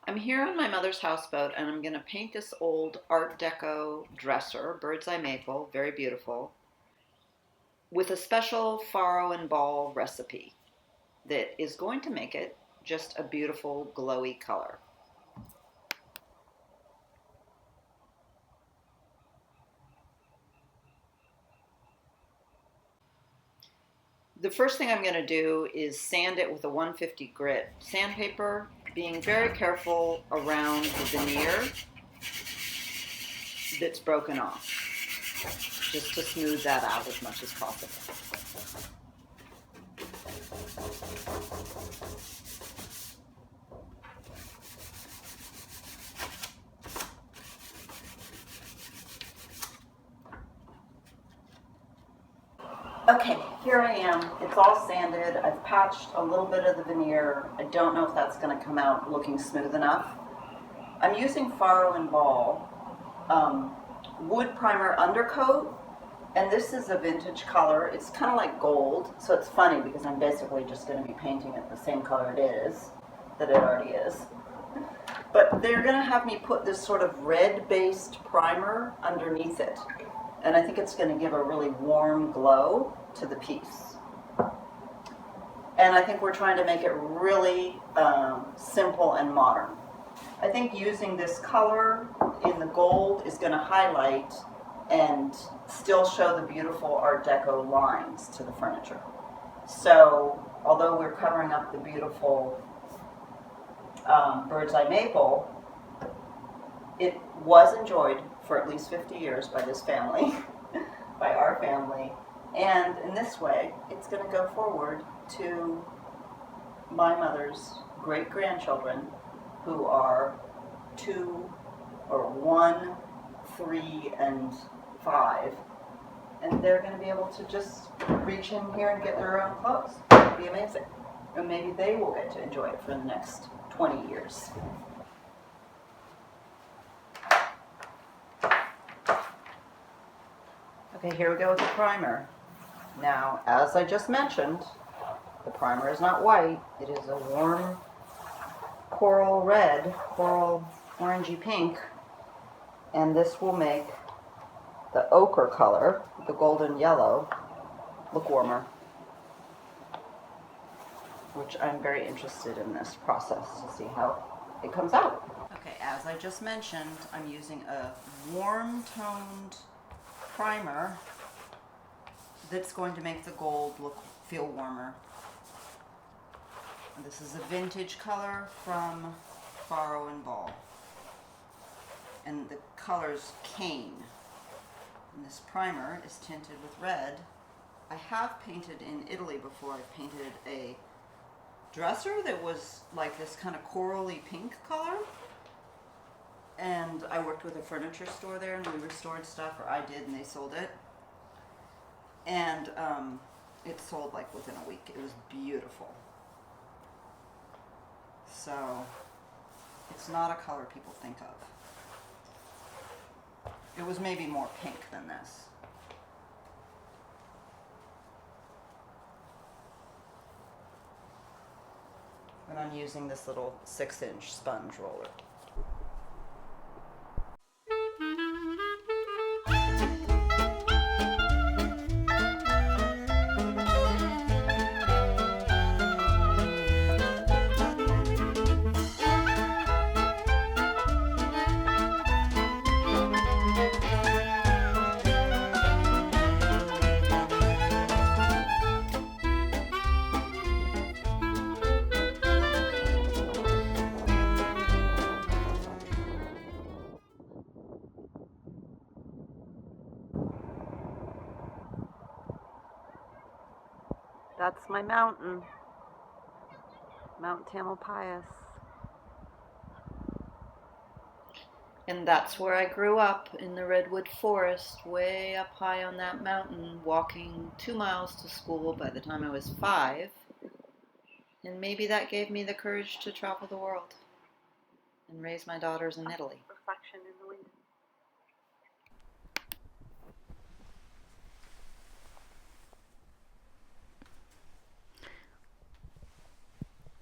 I'm here on my mother's houseboat and I'm going to paint this old Art Deco dresser, bird's eye maple, very beautiful, with a special Farrow and Ball recipe that is going to make it just a beautiful glowy color. The first thing I'm going to do is sand it with a 150 grit sandpaper, being very careful around the veneer that's broken off, just to smooth that out as much as possible. Okay, here I am. It's all sanded. I've patched a little bit of the veneer. I don't know if that's going to come out looking smooth enough. I'm using Farrow and Ball wood primer undercoat, and this is a vintage color. It's kind of like gold, so it's funny because I'm basically just going to be painting it the same color that it already is. But they're going to have me put this sort of red-based primer underneath it. And I think it's going to give a really warm glow to the piece. And I think we're trying to make it really simple and modern. I think using this color in the gold is going to highlight and still show the beautiful Art Deco lines to the furniture. So although we're covering up the beautiful bird's eye maple, it was enjoyed for at least 50 years by this family, by our family, and in this way, it's going to go forward to my mother's great-grandchildren, who are 2 or 1, 3, and 5, and they're going to be able to just reach in here and get their own clothes. It'll be amazing. And maybe they will get to enjoy it for the next 20 years. Okay, here we go with the primer. Now, as I just mentioned, the primer is not white. It is a warm coral red, coral orangey pink, and this will make the ochre color, the golden yellow, look warmer, which I'm very interested in this process to see how it comes out. Okay, as I just mentioned, I'm using a warm-toned primer that's going to make the gold feel warmer. This is a vintage color from Farrow and Ball, and the color's cane. And this primer is tinted with red. I have painted in Italy before. I've painted a dresser that was like this kind of corally pink color, and I worked with a furniture store there, and we restored stuff, or I did, and they sold it. And it sold like within a week. It was beautiful. So it's not a color people think of. It was maybe more pink than this. And I'm using this little 6-inch sponge roller. That's my mountain, Mount Tamalpais. And that's where I grew up, in the redwood forest, way up high on that mountain, walking 2 miles to school by the time I was 5. And maybe that gave me the courage to travel the world and raise my daughters in Italy. Reflection in the wind.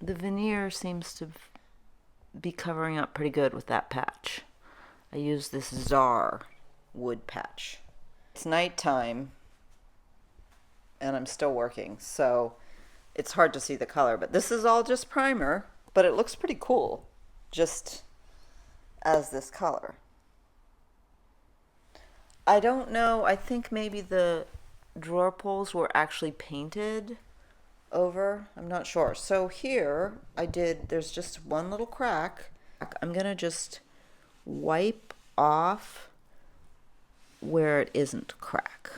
The veneer seems to be covering up pretty good with that patch. I use this Czar wood patch. It's nighttime and I'm still working, so it's hard to see the color, but this is all just primer, but it looks pretty cool just as this color. I don't know, I think maybe the drawer pulls were actually painted over. I'm not sure. So here there's just one little crack. I'm gonna just wipe off where it isn't crack.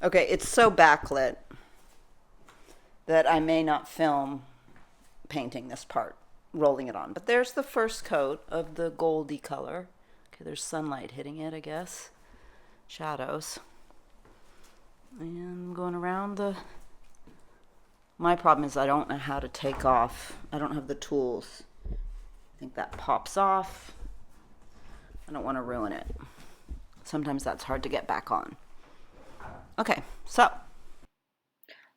Okay, it's so backlit that I may not film painting this part, rolling it on. But there's the first coat of the goldy color. Okay, there's sunlight hitting it, I guess. Shadows. And going around my problem is I don't know how to take off. I don't have the tools. I think that pops off. I don't want to ruin it. Sometimes that's hard to get back on. Okay, so.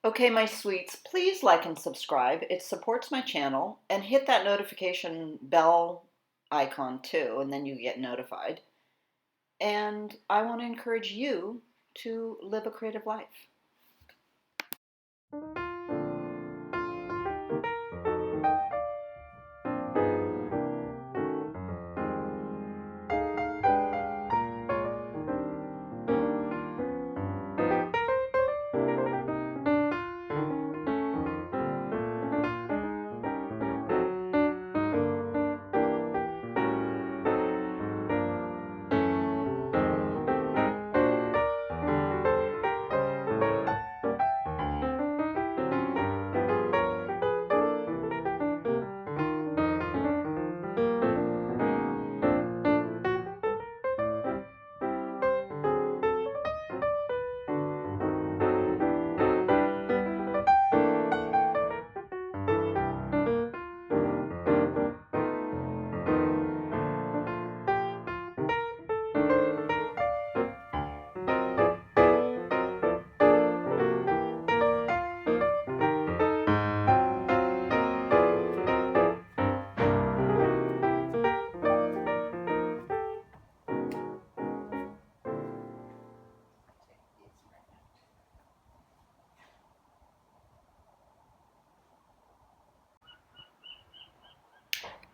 Okay, my sweets, please like and subscribe. It supports my channel. And hit that notification bell icon too, and then you get notified. And I want to encourage you to live a creative life.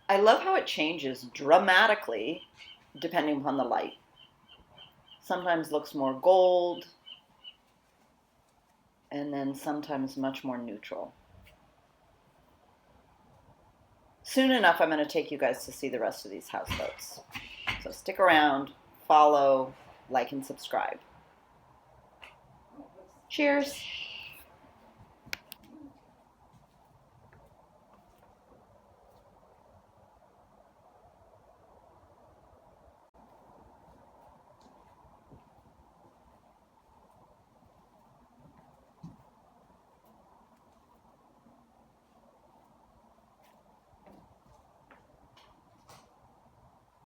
I love how it changes dramatically depending upon the light. Sometimes looks more gold, and then sometimes much more neutral. Soon enough, I'm going to take you guys to see the rest of these houseboats. So stick around, follow, like, and subscribe. Cheers.